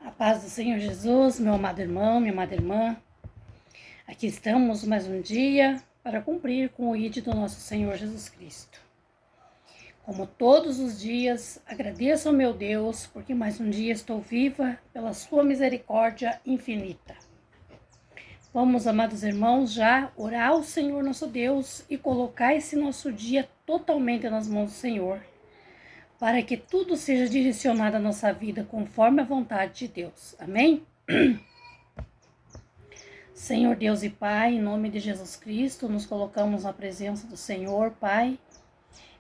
A paz do Senhor Jesus, meu amado irmão, minha amada irmã. Aqui estamos mais um dia para cumprir com o ID do nosso Senhor Jesus Cristo. Como todos os dias, agradeço ao meu Deus, porque mais um dia estou viva pela sua misericórdia infinita. Vamos, amados irmãos, já orar ao Senhor nosso Deus e colocar esse nosso dia totalmente nas mãos do Senhor, para que tudo seja direcionado à nossa vida conforme a vontade de Deus. Amém? Senhor Deus e Pai, em nome de Jesus Cristo, nos colocamos na presença do Senhor, Pai.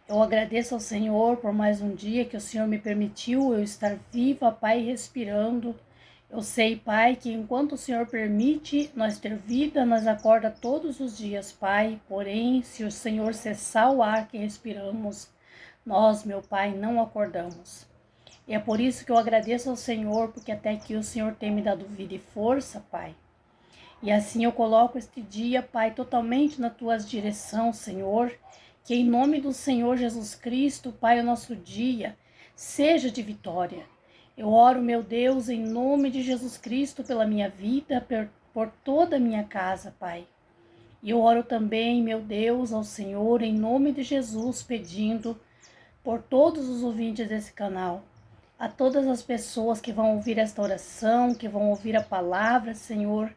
Eu agradeço ao Senhor por mais um dia que o Senhor me permitiu eu estar viva, Pai, respirando. Eu sei, Pai, que enquanto o Senhor permite nós ter vida, nós acorda todos os dias, Pai. Porém, se o Senhor cessar o ar que respiramos, nós, meu Pai, não acordamos. E é por isso que eu agradeço ao Senhor, porque até aqui o Senhor tem me dado vida e força, Pai. E assim eu coloco este dia, Pai, totalmente na tua direção, Senhor. Que em nome do Senhor Jesus Cristo, Pai, o nosso dia seja de vitória. Eu oro, meu Deus, em nome de Jesus Cristo, pela minha vida, por toda a minha casa, Pai. E eu oro também, meu Deus, ao Senhor, em nome de Jesus, pedindo por todos os ouvintes desse canal, a todas as pessoas que vão ouvir esta oração, que vão ouvir a palavra, Senhor,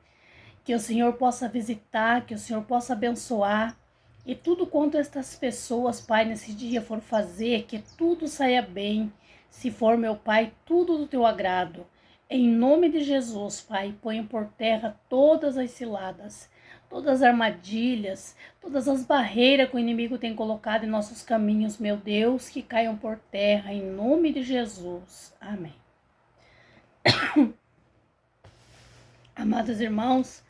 que o Senhor possa visitar, que o Senhor possa abençoar. E tudo quanto estas pessoas, Pai, nesse dia for fazer, que tudo saia bem. Se for, meu Pai, tudo do teu agrado. Em nome de Jesus, Pai, ponha por terra todas as ciladas, todas as armadilhas, todas as barreiras que o inimigo tem colocado em nossos caminhos, meu Deus, que caiam por terra, em nome de Jesus. Amém. Amados irmãos,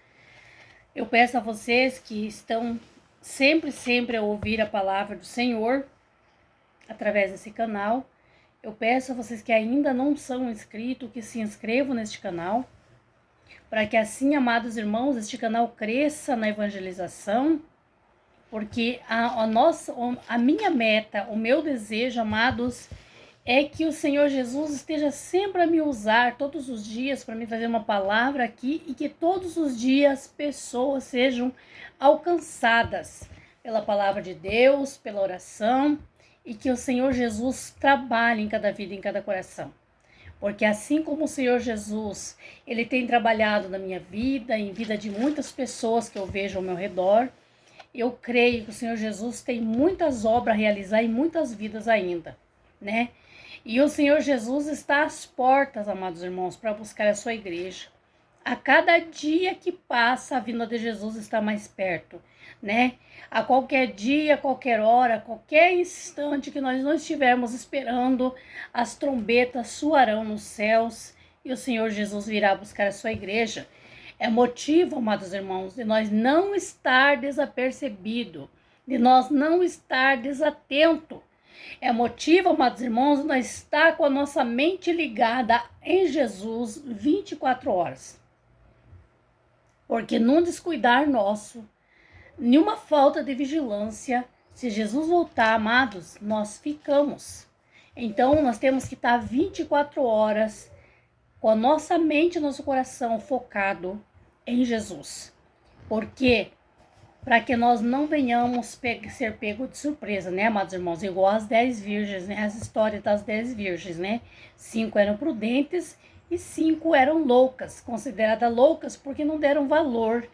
eu peço a vocês que estão sempre a ouvir a palavra do Senhor através desse canal. Eu peço a vocês que ainda não são inscritos, que se inscrevam neste canal, para que assim, amados irmãos, este canal cresça na evangelização, porque a minha meta, o meu desejo, amados, é que o Senhor Jesus esteja sempre a me usar todos os dias para me fazer uma palavra aqui e que todos os dias pessoas sejam alcançadas pela palavra de Deus, pela oração, e que o Senhor Jesus trabalhe em cada vida, em cada coração. Porque assim como o Senhor Jesus, Ele tem trabalhado na minha vida, em vida de muitas pessoas que eu vejo ao meu redor, eu creio que o Senhor Jesus tem muitas obras a realizar em muitas vidas ainda, né? E o Senhor Jesus está às portas, amados irmãos, para buscar a sua igreja. A cada dia que passa, a vinda de Jesus está mais perto, né? A qualquer dia, a qualquer hora, a qualquer instante que nós não estivermos esperando, as trombetas soarão nos céus e o Senhor Jesus virá buscar a sua igreja. É motivo, amados irmãos, de nós não estar desapercebido, de nós não estar desatento. É motivo, amados irmãos, de nós estar com a nossa mente ligada em Jesus 24 horas. Porque num descuidar nosso, nenhuma falta de vigilância, se Jesus voltar, amados, nós ficamos. Então, nós temos que estar 24 horas com a nossa mente e nosso coração focado em Jesus. Por quê? Para que nós não venhamos ser pego de surpresa, né, amados irmãos? Igual as 10 virgens, né? As histórias das 10 virgens, né? 5 eram prudentes e 5 eram loucas, consideradas loucas porque não deram valor,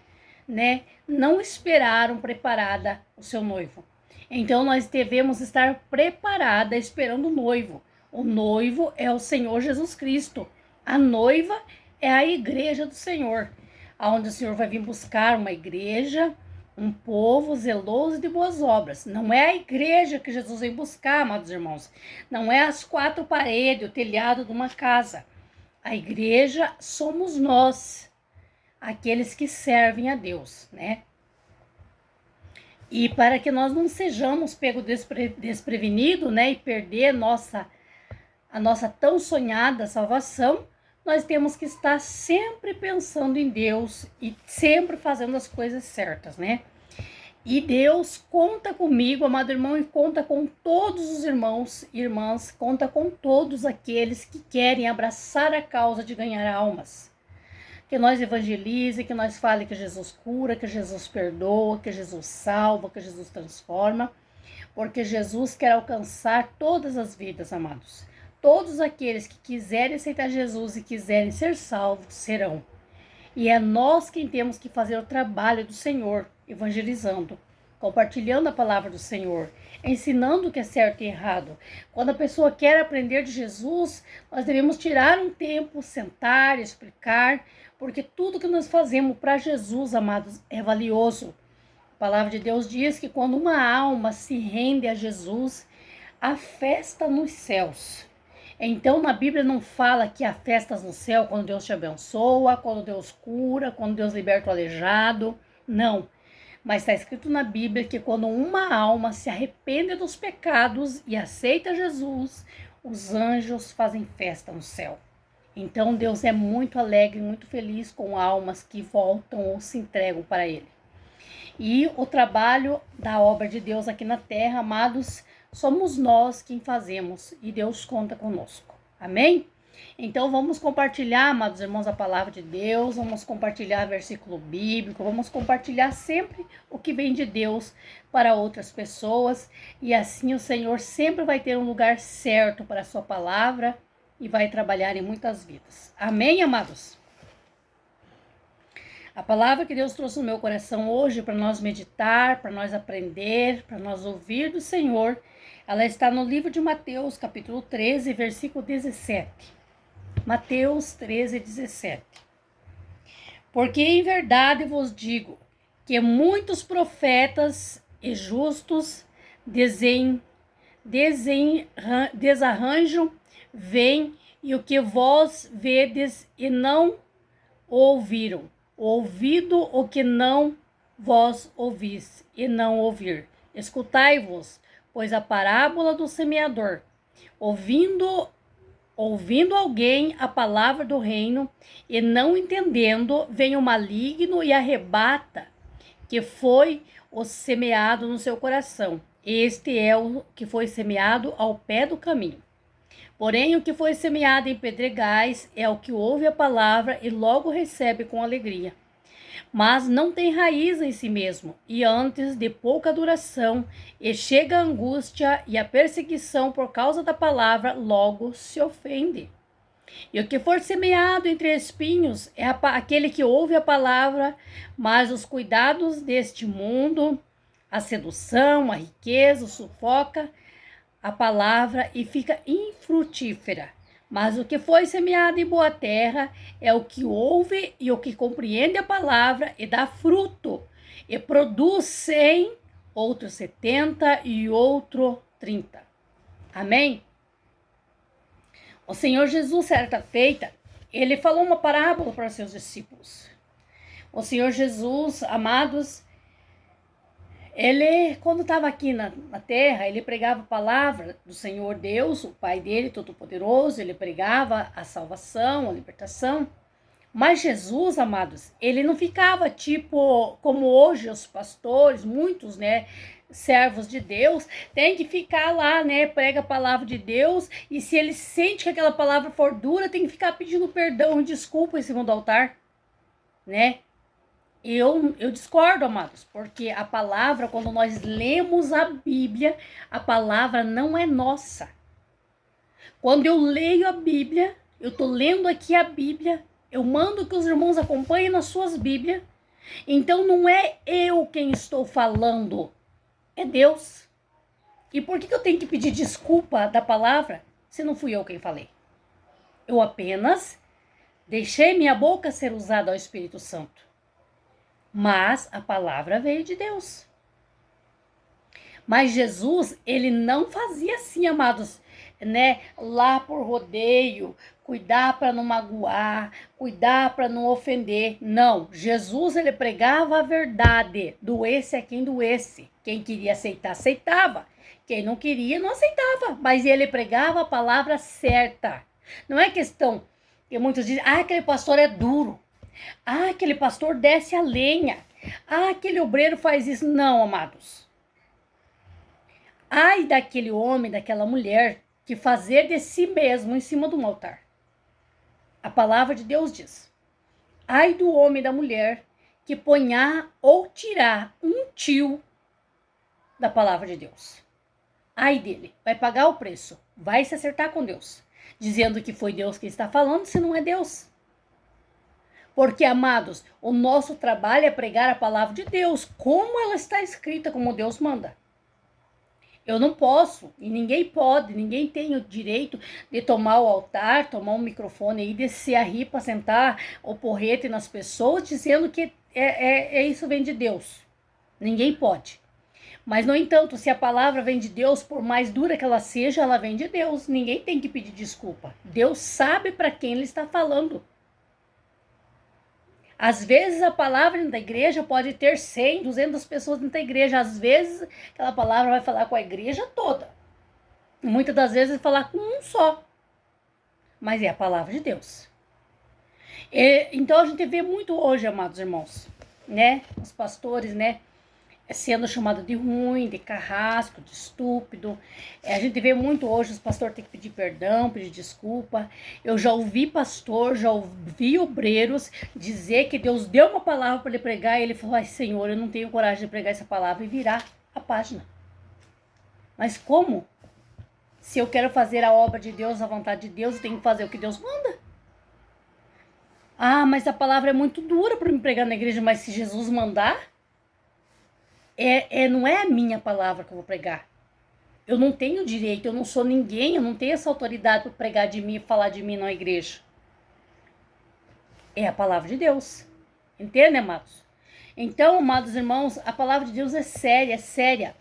né? Não esperaram preparada o seu noivo. Então nós devemos estar preparada esperando o noivo. O noivo é o Senhor Jesus Cristo. A noiva é a igreja do Senhor, aonde o Senhor vai vir buscar uma igreja, um povo zeloso de boas obras. Não é a igreja que Jesus vem buscar, amados irmãos. Não é as 4 paredes, o telhado de uma casa. A igreja somos nós, aqueles que servem a Deus, né? E para que nós não sejamos pegos desprevenidos, né? E perder a nossa tão sonhada salvação, nós temos que estar sempre pensando em Deus e sempre fazendo as coisas certas, né? E Deus conta comigo, amado irmão, e conta com todos os irmãos e irmãs, conta com todos aqueles que querem abraçar a causa de ganhar almas. Que nós evangelize, que nós fale que Jesus cura, que Jesus perdoa, que Jesus salva, que Jesus transforma, porque Jesus quer alcançar todas as vidas, amados. Todos aqueles que quiserem aceitar Jesus e quiserem ser salvos, serão. E é nós quem temos que fazer o trabalho do Senhor, evangelizando, compartilhando a palavra do Senhor, ensinando o que é certo e errado. Quando a pessoa quer aprender de Jesus, nós devemos tirar um tempo, sentar, explicar, porque tudo que nós fazemos para Jesus, amados, é valioso. A palavra de Deus diz que quando uma alma se rende a Jesus, há festa nos céus. Então, na Bíblia não fala que há festas no céu quando Deus te abençoa, quando Deus cura, quando Deus liberta o aleijado. Não. Mas está escrito na Bíblia que quando uma alma se arrepende dos pecados e aceita Jesus, os anjos fazem festa no céu. Então, Deus é muito alegre, muito feliz com almas que voltam ou se entregam para Ele. E o trabalho da obra de Deus aqui na terra, amados, somos nós quem fazemos e Deus conta conosco. Amém? Então vamos compartilhar, amados irmãos, a palavra de Deus, vamos compartilhar versículo bíblico, vamos compartilhar sempre o que vem de Deus para outras pessoas e assim o Senhor sempre vai ter um lugar certo para a sua palavra e vai trabalhar em muitas vidas. Amém, amados? A palavra que Deus trouxe no meu coração hoje para nós meditar, para nós aprender, para nós ouvir do Senhor, ela está no livro de Mateus, capítulo 13, versículo 17. Mateus 13, 17. Porque em verdade vos digo que muitos profetas e justos desarranjam, vêm e o que vós vedes e não ouviram. Ouvido o que não vós ouvis e não ouvir. Escutai-vos, pois a parábola do semeador, ouvindo alguém a palavra do reino e não entendendo, vem o maligno e arrebata que foi o semeado no seu coração. Este é o que foi semeado ao pé do caminho. Porém, o que foi semeado em pedregais é o que ouve a palavra e logo recebe com alegria. Mas não tem raiz em si mesmo, e antes de pouca duração, e chega a angústia e a perseguição por causa da palavra, logo se ofende. E o que for semeado entre espinhos é aquele que ouve a palavra, mas os cuidados deste mundo, a sedução, a riqueza, o sufoca a palavra e fica infrutífera. Mas o que foi semeado em boa terra é o que ouve e o que compreende a palavra e dá fruto, e produz 100, outro 70 e outro 30. Amém? O Senhor Jesus, certa feita, ele falou uma parábola para os seus discípulos. O Senhor Jesus, amados, ele, quando estava aqui na terra, ele pregava a palavra do Senhor Deus, o Pai dele, Todo-Poderoso, ele pregava a salvação, a libertação. Mas Jesus, amados, ele não ficava tipo como hoje os pastores, muitos, né, servos de Deus, tem que ficar lá, né, prega a palavra de Deus, e se ele sente que aquela palavra for dura, tem que ficar pedindo perdão e desculpa em cima do altar, né? Eu discordo, amados, porque a palavra, quando nós lemos a Bíblia, a palavra não é nossa. Quando eu leio a Bíblia, eu estou lendo aqui a Bíblia, eu mando que os irmãos acompanhem nas suas Bíblias, então não é eu quem estou falando, é Deus. E por que eu tenho que pedir desculpa da palavra se não fui eu quem falei? Eu apenas deixei minha boca ser usada ao Espírito Santo. Mas a palavra veio de Deus. Mas Jesus, ele não fazia assim, amados, né? Lá por rodeio, cuidar para não magoar, cuidar para não ofender. Não, Jesus, ele pregava a verdade, doesse a quem doesse. Quem queria aceitar, aceitava. Quem não queria, não aceitava. Mas ele pregava a palavra certa. Não é questão que muitos dizem, aquele pastor é duro. Aquele pastor desce a lenha. Ah, aquele obreiro faz isso. Não, amados. Ai daquele homem, daquela mulher, que fazer de si mesmo em cima de um altar. A palavra de Deus diz: ai do homem e da mulher que ponhar ou tirar um tio da palavra de Deus. Ai dele, vai pagar o preço, vai se acertar com Deus, dizendo que foi Deus que está falando, se não é Deus. Porque, amados, o nosso trabalho é pregar a palavra de Deus, como ela está escrita, como Deus manda. Eu não posso, e ninguém pode, ninguém tem o direito de tomar o altar, tomar um microfone e descer a ripa, sentar o porrete nas pessoas, dizendo que isso vem de Deus. Ninguém pode. Mas, no entanto, se a palavra vem de Deus, por mais dura que ela seja, ela vem de Deus. Ninguém tem que pedir desculpa. Deus sabe para quem ele está falando. Às vezes a palavra dentro da igreja pode ter 100, 200 pessoas dentro da igreja. Às vezes aquela palavra vai falar com a igreja toda. Muitas das vezes vai falar com um só. Mas é a palavra de Deus. Então a gente vê muito hoje, amados irmãos, né? Os pastores, né? Sendo chamado de ruim, de carrasco, de estúpido. A gente vê muito hoje os pastores têm que pedir perdão, pedir desculpa. Eu já ouvi pastor, já ouvi obreiros dizer que Deus deu uma palavra para ele pregar e ele falou: ai, Senhor, eu não tenho coragem de pregar essa palavra, e virar a página. Mas como? Se eu quero fazer a obra de Deus, a vontade de Deus, eu tenho que fazer o que Deus manda. Ah, mas a palavra é muito dura para me pregar na igreja, mas se Jesus mandar, não é a minha palavra que eu vou pregar. Eu não tenho direito, eu não sou ninguém, eu não tenho essa autoridade para pregar de mim e falar de mim na igreja. É a palavra de Deus. Entende, amados? Então, amados irmãos, a palavra de Deus é séria, é séria.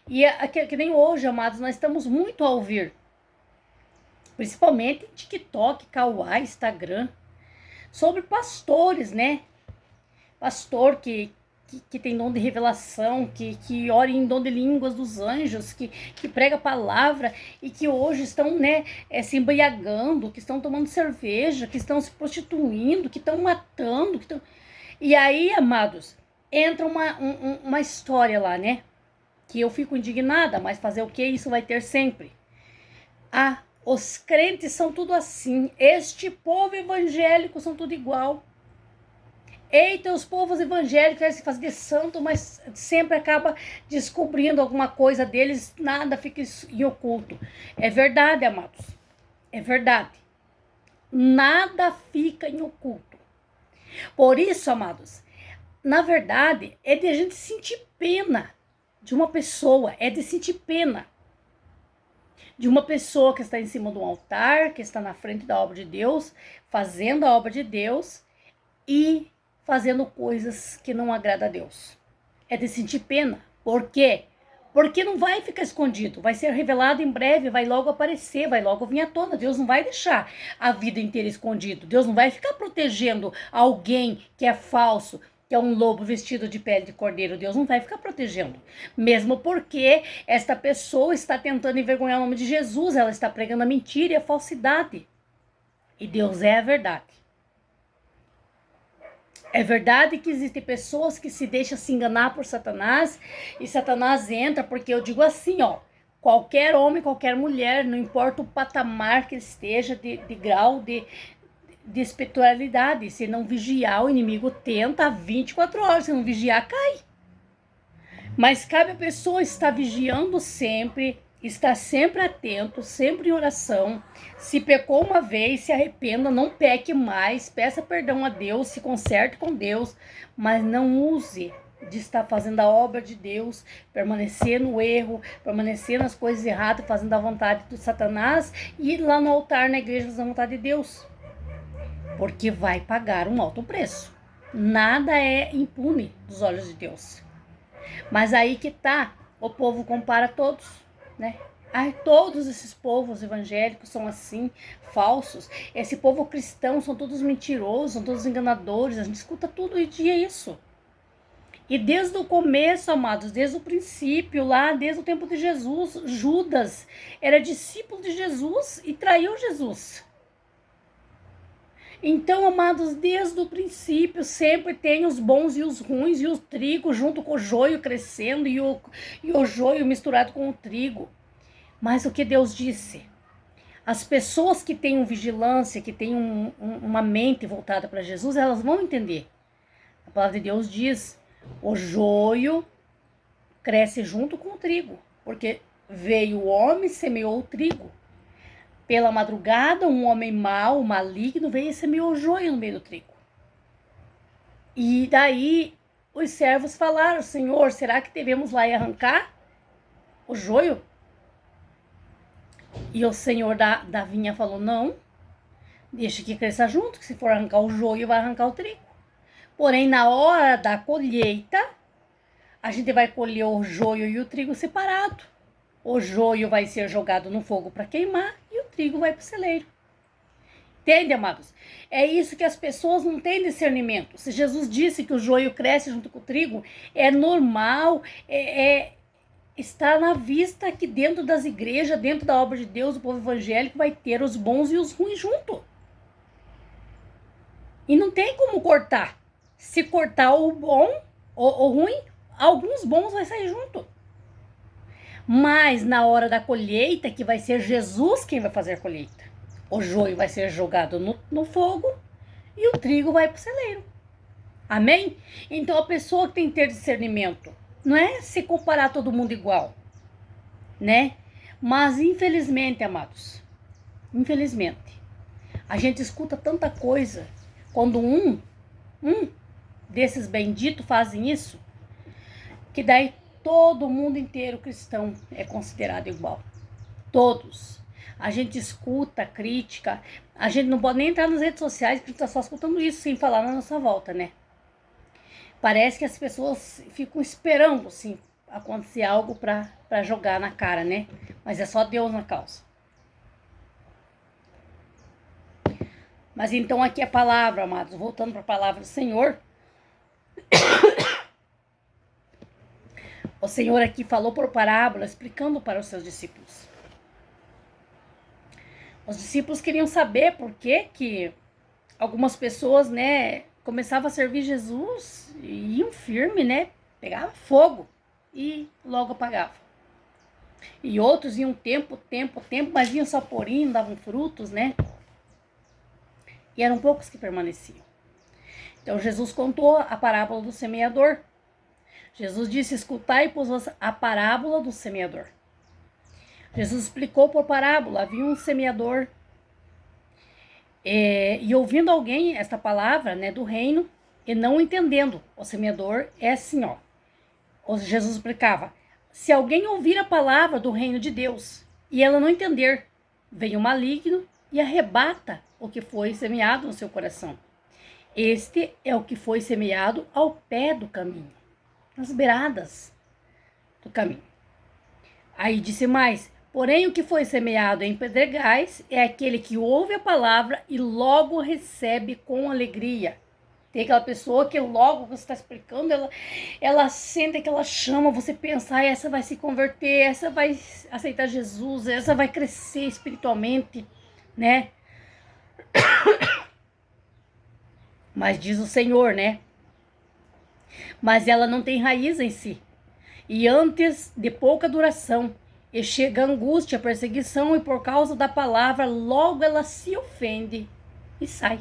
E que nem hoje, amados, nós estamos muito a ouvir. Principalmente em TikTok, Kawaii, Instagram. Sobre pastores, né? Pastor que tem dom de revelação, que ora em dom de línguas dos anjos, que prega a palavra e que hoje estão, né, se embriagando, que estão tomando cerveja, que estão se prostituindo, que estão matando. E aí, amados, entra uma história lá, né? Que eu fico indignada, mas fazer o que? Isso vai ter sempre. Ah, os crentes são tudo assim. Este povo evangélico são tudo igual. Eita, os povos evangélicos querem se fazer de santo, mas sempre acaba descobrindo alguma coisa deles, nada fica em oculto. É verdade, amados. É verdade. Nada fica em oculto. Por isso, amados, na verdade, é de a gente sentir pena de uma pessoa, é de sentir pena de uma pessoa que está em cima de um altar, que está na frente da obra de Deus, fazendo a obra de Deus e fazendo coisas que não agradam a Deus. É de sentir pena. Por quê? Porque não vai ficar escondido, vai ser revelado em breve, vai logo aparecer, vai logo vir à tona. Deus não vai deixar a vida inteira escondido. Deus não vai ficar protegendo alguém que é falso, que é um lobo vestido de pele de cordeiro. Deus não vai ficar protegendo. Mesmo porque esta pessoa está tentando envergonhar o nome de Jesus, ela está pregando a mentira e a falsidade. E Deus é a verdade. É verdade que existem pessoas que se deixam se enganar por Satanás, e Satanás entra, porque eu digo assim, ó, qualquer homem, qualquer mulher, não importa o patamar que esteja de grau de espiritualidade, se não vigiar, o inimigo tenta 24 horas, se não vigiar, cai. Mas cabe a pessoa estar vigiando sempre, estar sempre atento, sempre em oração. Se pecou uma vez, se arrependa, não peque mais, peça perdão a Deus, se conserte com Deus, mas não use de estar fazendo a obra de Deus, permanecer no erro, permanecer nas coisas erradas, fazendo a vontade do Satanás e ir lá no altar na igreja fazer a vontade de Deus. Porque vai pagar um alto preço. Nada é impune dos olhos de Deus. Mas aí que tá, o povo compara todos, né? Ai, todos esses povos evangélicos são assim, falsos. Esse povo cristão são todos mentirosos, são todos enganadores. A gente escuta todo dia isso. E desde o começo, amados, desde o princípio, lá, desde o tempo de Jesus, Judas era discípulo de Jesus e traiu Jesus. Então, amados, desde o princípio sempre tem os bons e os ruins, e o trigo junto com o joio crescendo, e o joio misturado com o trigo. Mas o que Deus disse? As pessoas que têm vigilância, que têm uma mente voltada para Jesus, elas vão entender. A palavra de Deus diz: o joio cresce junto com o trigo, porque veio o homem e semeou o trigo. Pela madrugada, um homem mau, maligno, veio e semeou o joio no meio do trigo. E daí os servos falaram: Senhor, será que devemos lá e arrancar o joio? E o senhor da vinha falou: não, deixa que cresça junto, que se for arrancar o joio, vai arrancar o trigo. Porém, na hora da colheita, a gente vai colher o joio e o trigo separado. O joio vai ser jogado no fogo para queimar e o trigo vai para o celeiro. Entende, amados? É isso que as pessoas não têm discernimento. Se Jesus disse que o joio cresce junto com o trigo, é normal, está na vista que dentro das igrejas, dentro da obra de Deus, o povo evangélico vai ter os bons e os ruins junto. E não tem como cortar. Se cortar o bom ou o ruim, alguns bons vai sair junto. Mas na hora da colheita, que vai ser Jesus quem vai fazer a colheita, o joio vai ser jogado no fogo e o trigo vai para o celeiro. Amém? Então a pessoa que tem que ter discernimento não é se comparar todo mundo igual, né? Mas infelizmente, amados, infelizmente, a gente escuta tanta coisa. Quando um desses benditos fazem isso, que daí todo mundo inteiro cristão é considerado igual. Todos. A gente escuta crítica, a gente não pode nem entrar nas redes sociais, porque a gente tá só escutando isso sem falar na nossa volta, né? Parece que as pessoas ficam esperando, assim, acontecer algo pra jogar na cara, né? Mas é só Deus na causa. Mas então aqui a palavra, amados, voltando para a palavra do Senhor. O Senhor aqui falou por parábola, explicando para os seus discípulos. Os discípulos queriam saber por que algumas pessoas, né, começavam a servir Jesus e iam firme, né, pegava fogo e logo apagava. E outros iam tempo, mas iam só porinho, davam frutos, né, e eram poucos que permaneciam. Então Jesus contou a parábola do semeador. Jesus disse: escutai-vos a parábola do semeador. Jesus explicou por parábola. Havia um semeador e ouvindo alguém esta palavra, né, do reino, e não entendendo. O semeador é assim, ó. Jesus explicava: se alguém ouvir a palavra do reino de Deus e ela não entender, vem o maligno e arrebata o que foi semeado no seu coração. Este é o que foi semeado ao pé do caminho, nas beiradas do caminho. Aí disse mais: porém o que foi semeado em pedregais é aquele que ouve a palavra e logo recebe com alegria. Tem aquela pessoa que logo que você está explicando, ela sente aquela chama, você pensa: essa vai se converter, essa vai aceitar Jesus, essa vai crescer espiritualmente, né? Mas diz o Senhor, né? Mas ela não tem raiz em si. E antes de pouca duração, e chega a angústia, a perseguição, e por causa da palavra, logo ela se ofende e sai.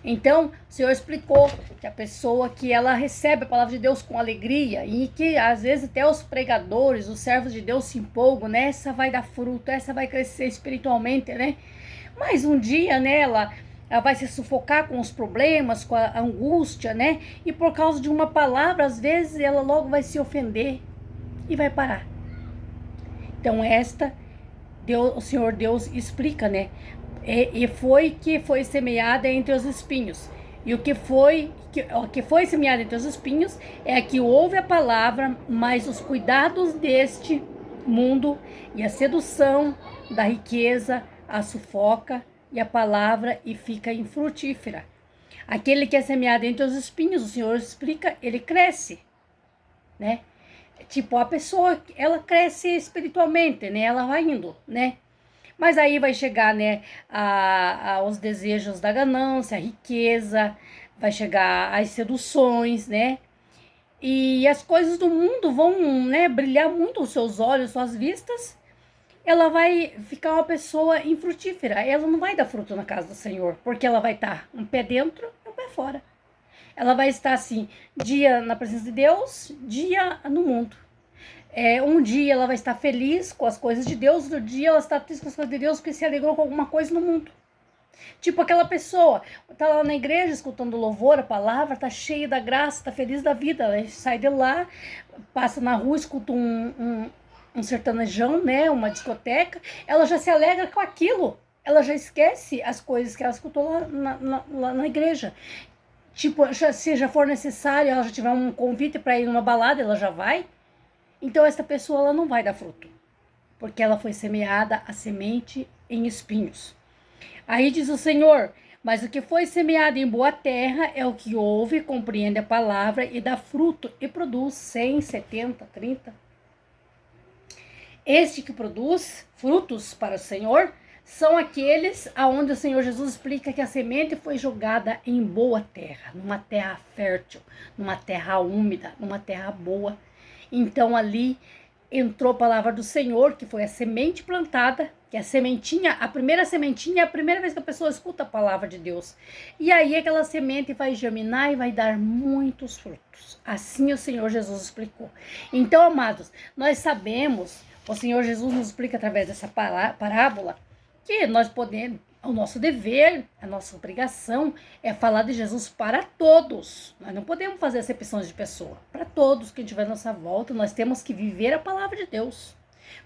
Então, o Senhor explicou que a pessoa que ela recebe a palavra de Deus com alegria, e que às vezes até os pregadores, os servos de Deus se empolgam, né? Essa vai dar fruto, essa vai crescer espiritualmente, né? Mas um dia, né, ela vai se sufocar com os problemas, com a angústia, né? E por causa de uma palavra, às vezes ela logo vai se ofender e vai parar. Então o Senhor Deus explica, né? E foi que foi semeada entre os espinhos. E o que foi semeado entre os espinhos é que ouve a palavra, mas os cuidados deste mundo e a sedução da riqueza a sufoca e a palavra e fica infrutífera. Aquele que é semeado entre os espinhos, o Senhor explica, ele cresce, né? Tipo, a pessoa, ela cresce espiritualmente, né? Ela vai indo, né? Mas aí vai chegar, né, aos desejos da ganância, a riqueza, vai chegar às seduções, né? E as coisas do mundo vão, né, brilhar muito os seus olhos, suas vistas. Ela vai ficar uma pessoa infrutífera. Ela não vai dar fruto na casa do Senhor, porque ela vai estar um pé dentro e um pé fora. Ela vai estar assim, dia na presença de Deus, dia no mundo. Um dia ela vai estar feliz com as coisas de Deus, outro dia ela está triste com as coisas de Deus porque se alegrou com alguma coisa no mundo. Tipo aquela pessoa, tá lá na igreja escutando louvor, a palavra, tá cheia da graça, tá feliz da vida. Ela sai de lá, passa na rua, escuta um sertanejão, né, uma discoteca, ela já se alegra com aquilo. Ela já esquece as coisas que ela escutou lá na igreja. Tipo, se já for necessário, ela já tiver um convite para ir numa balada, ela já vai. Então essa pessoa ela não vai dar fruto, porque ela foi semeada a semente em espinhos. Aí diz o Senhor: mas o que foi semeado em boa terra é o que ouve, compreende a palavra e dá fruto e produz 100, 70, 30. Este que produz frutos para o Senhor são aqueles aonde o Senhor Jesus explica que a semente foi jogada em boa terra, numa terra fértil, numa terra úmida, numa terra boa. Então ali entrou a palavra do Senhor, que foi a semente plantada, que é a sementinha, a primeira sementinha é a primeira vez que a pessoa escuta a palavra de Deus. E aí aquela semente vai germinar e vai dar muitos frutos. Assim o Senhor Jesus explicou. Então, amados, nós sabemos, o Senhor Jesus nos explica através dessa parábola, que nós podemos, o nosso dever, a nossa obrigação é falar de Jesus para todos. Nós não podemos fazer acepções de pessoa. Para todos que tiver à nossa volta, nós temos que viver a palavra de Deus.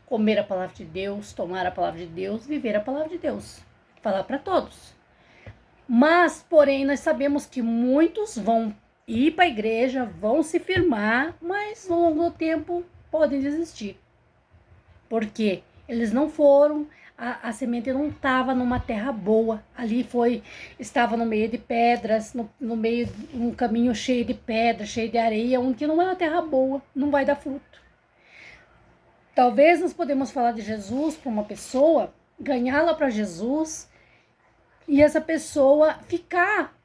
Comer a palavra de Deus, tomar a palavra de Deus, viver a palavra de Deus. Falar para todos. Mas, porém, nós sabemos que muitos vão ir para a igreja, vão se firmar, mas ao longo do tempo podem desistir. Porque eles não foram, a semente não estava numa terra boa. Ali estava no meio de pedras, no meio de um caminho cheio de pedras, cheio de areia, onde não é uma terra boa, não vai dar fruto. Talvez nós podemos falar de Jesus para uma pessoa, ganhá-la para Jesus, e essa pessoa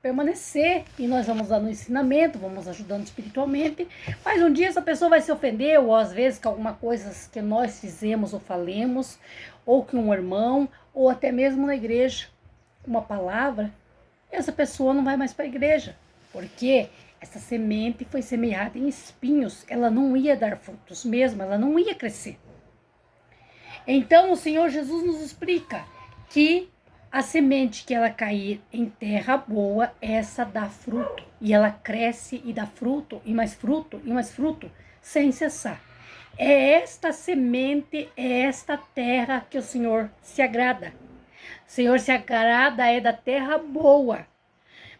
permanecer, e nós vamos dando ensinamento, vamos ajudando espiritualmente, mas um dia essa pessoa vai se ofender, ou às vezes com alguma coisa que nós fizemos ou falemos, ou que um irmão, ou até mesmo na igreja, uma palavra, essa pessoa não vai mais para a igreja, porque essa semente foi semeada em espinhos, ela não ia dar frutos mesmo, ela não ia crescer. Então o Senhor Jesus nos explica que a semente que ela cair em terra boa, essa dá fruto. E ela cresce e dá fruto, e mais fruto, e mais fruto, sem cessar. É esta semente, é esta terra que o Senhor se agrada. O Senhor se agrada é da terra boa.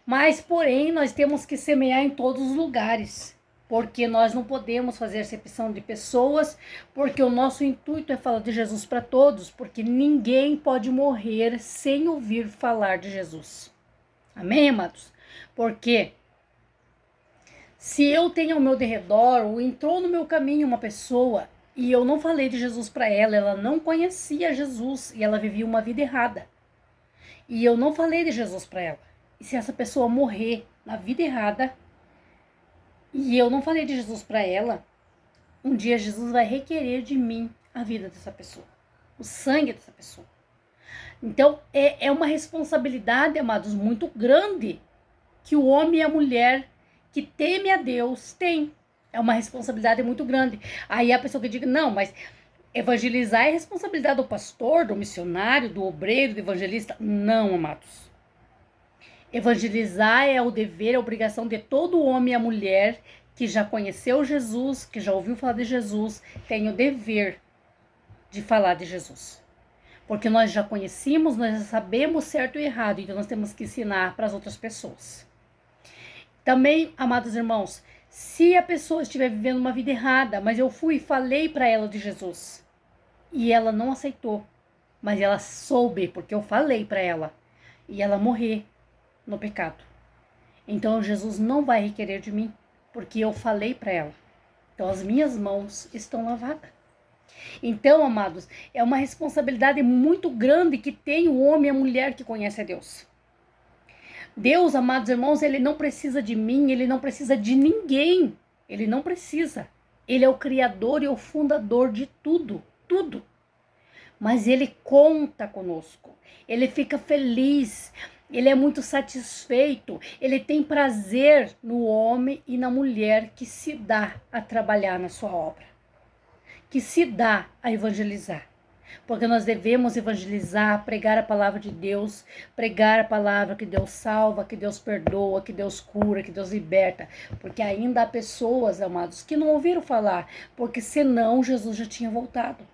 Mas, porém, nós temos que semear em todos os lugares. Porque nós não podemos fazer acepção de pessoas, porque o nosso intuito é falar de Jesus para todos, porque ninguém pode morrer sem ouvir falar de Jesus. Amém, amados? Porque se eu tenho ao meu derredor, ou entrou no meu caminho uma pessoa, e eu não falei de Jesus para ela, ela não conhecia Jesus, e ela vivia uma vida errada, e eu não falei de Jesus para ela, e se essa pessoa morrer na vida errada, e eu não falei de Jesus para ela, um dia Jesus vai requerer de mim a vida dessa pessoa, o sangue dessa pessoa. Então, é uma responsabilidade, amados, muito grande que o homem e a mulher que teme a Deus tem. É uma responsabilidade muito grande. Aí a pessoa que diga, não, mas evangelizar é responsabilidade do pastor, do missionário, do obreiro, do evangelista. Não, amados. Evangelizar é o dever, a obrigação de todo homem e a mulher que já conheceu Jesus, que já ouviu falar de Jesus, tem o dever de falar de Jesus. Porque nós já conhecemos, nós já sabemos certo e errado, então nós temos que ensinar para as outras pessoas. Também, amados irmãos, se a pessoa estiver vivendo uma vida errada, mas eu fui e falei para ela de Jesus, e ela não aceitou, mas ela soube, porque eu falei para ela, e ela morrer no pecado. Então Jesus não vai requerer de mim, porque eu falei para ela. Então as minhas mãos estão lavadas. Então, amados, é uma responsabilidade muito grande que tem o homem e a mulher que conhece a Deus. Deus, amados irmãos, ele não precisa de mim, ele não precisa de ninguém. Ele não precisa. Ele é o criador e o fundador de tudo, tudo. Mas ele conta conosco. Ele fica feliz. Ele é muito satisfeito. Ele tem prazer no homem e na mulher que se dá a trabalhar na sua obra, que se dá a evangelizar. Porque nós devemos evangelizar, pregar a palavra de Deus, pregar a palavra que Deus salva, que Deus perdoa, que Deus cura, que Deus liberta. Porque ainda há pessoas, amados, que não ouviram falar, porque senão Jesus já tinha voltado.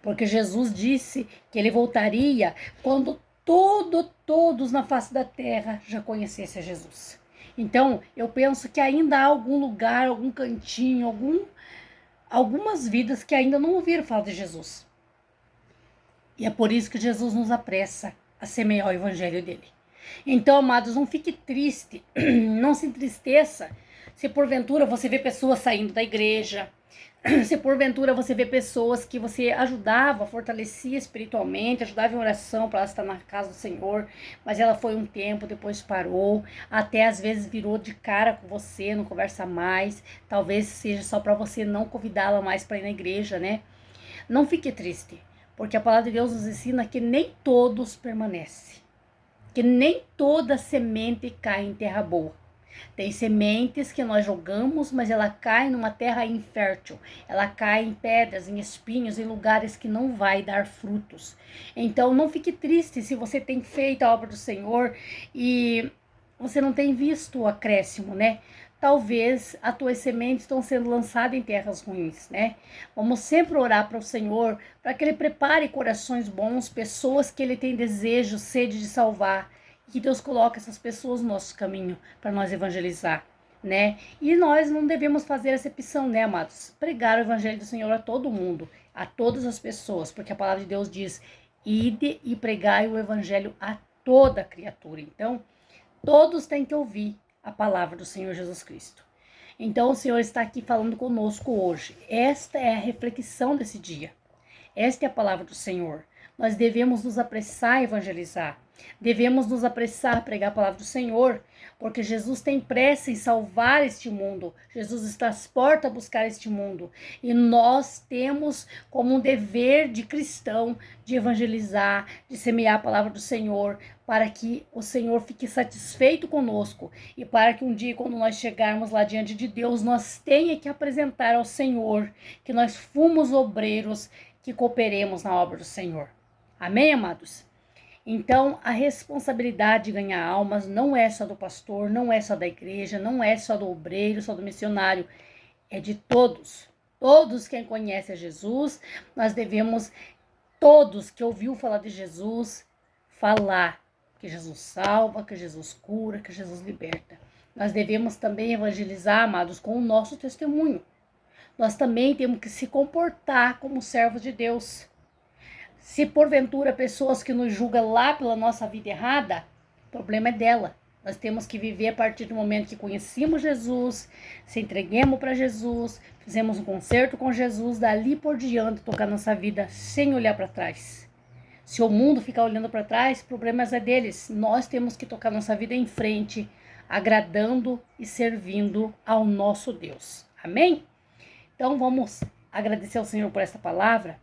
Porque Jesus disse que ele voltaria quando todos na face da terra já conhecessem a Jesus. Então, eu penso que ainda há algum lugar, algum cantinho, algumas vidas que ainda não ouviram falar de Jesus. E é por isso que Jesus nos apressa a semear o evangelho dele. Então, amados, não fique triste, não se entristeça se porventura você vê pessoas saindo da igreja, se porventura você vê pessoas que você ajudava, fortalecia espiritualmente, ajudava em oração para ela estar na casa do Senhor, mas ela foi um tempo, depois parou, até às vezes virou de cara com você, não conversa mais, talvez seja só para você não convidá-la mais para ir na igreja, né? Não fique triste, porque a palavra de Deus nos ensina que nem todos permanecem, que nem toda semente cai em terra boa. Tem sementes que nós jogamos, mas ela cai numa terra infértil. Ela cai em pedras, em espinhos, em lugares que não vai dar frutos. Então não fique triste se você tem feito a obra do Senhor e você não tem visto o acréscimo, né? Talvez as tuas sementes estão sendo lançadas em terras ruins, né? Vamos sempre orar para o Senhor, para que Ele prepare corações bons, pessoas que Ele tem desejo, sede de salvar, e que Deus coloque essas pessoas no nosso caminho para nós evangelizar, né? E nós não devemos fazer acepção, né, amados? Pregar o evangelho do Senhor a todo mundo, a todas as pessoas, porque a palavra de Deus diz: ide e pregai o evangelho a toda criatura. Então, todos têm que ouvir a palavra do Senhor Jesus Cristo. Então, o Senhor está aqui falando conosco hoje. Esta é a reflexão desse dia. Esta é a palavra do Senhor. Nós devemos nos apressar a evangelizar. Devemos nos apressar a pregar a palavra do Senhor, porque Jesus tem pressa em salvar este mundo. Jesus está às portas a buscar este mundo. E nós temos como um dever de cristão de evangelizar, de semear a palavra do Senhor, para que o Senhor fique satisfeito conosco e para que um dia, quando nós chegarmos lá diante de Deus, nós tenha que apresentar ao Senhor que nós fomos obreiros que cooperemos na obra do Senhor. Amém, amados? Então, a responsabilidade de ganhar almas não é só do pastor, não é só da igreja, não é só do obreiro, só do missionário, é de todos. Todos quem conhece a Jesus, nós devemos, todos que ouviu falar de Jesus, falar que Jesus salva, que Jesus cura, que Jesus liberta. Nós devemos também evangelizar, amados, com o nosso testemunho. Nós também temos que se comportar como servos de Deus. Se porventura pessoas que nos julgam lá pela nossa vida errada, o problema é dela. Nós temos que viver a partir do momento que conhecemos Jesus, se entreguemos para Jesus, fizemos um concerto com Jesus, dali por diante tocar nossa vida sem olhar para trás. Se o mundo ficar olhando para trás, problemas é deles. Nós temos que tocar nossa vida em frente, agradando e servindo ao nosso Deus. Amém? Então vamos agradecer ao Senhor por essa palavra.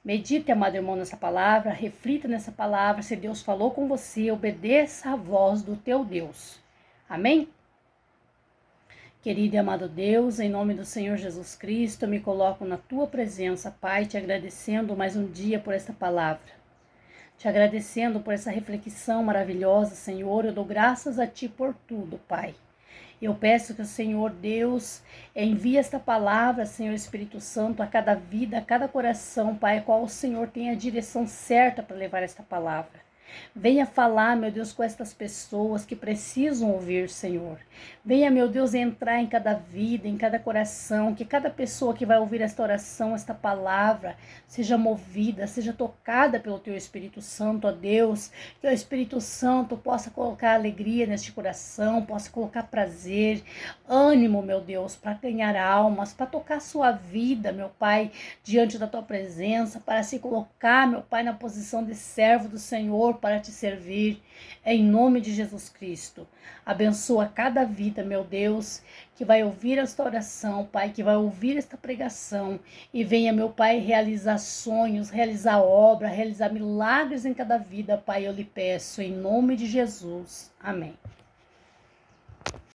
Medite, amado irmão, nessa palavra, reflita nessa palavra. Se Deus falou com você, obedeça a voz do teu Deus. Amém? Querido e amado Deus, em nome do Senhor Jesus Cristo, eu me coloco na tua presença, Pai, te agradecendo mais um dia por esta palavra. Te agradecendo por essa reflexão maravilhosa, Senhor. Eu dou graças a ti por tudo, Pai. Eu peço que o Senhor Deus envie esta palavra, Senhor Espírito Santo, a cada vida, a cada coração, Pai, qual o Senhor tem a direção certa para levar esta palavra. Venha falar, meu Deus, com estas pessoas que precisam ouvir, Senhor. Venha, meu Deus, entrar em cada vida, em cada coração, que cada pessoa que vai ouvir esta oração, esta palavra, seja movida, seja tocada pelo Teu Espírito Santo, ó Deus. Que o Espírito Santo possa colocar alegria neste coração, possa colocar prazer, ânimo, meu Deus, para ganhar almas, para tocar a sua vida, meu Pai, diante da Tua presença, para se colocar, meu Pai, na posição de servo do Senhor, para te servir, em nome de Jesus Cristo. Abençoa cada vida, meu Deus, que vai ouvir esta oração, Pai, que vai ouvir esta pregação, e venha, meu Pai, realizar sonhos, realizar obra, realizar milagres em cada vida, Pai, eu lhe peço, em nome de Jesus. Amém.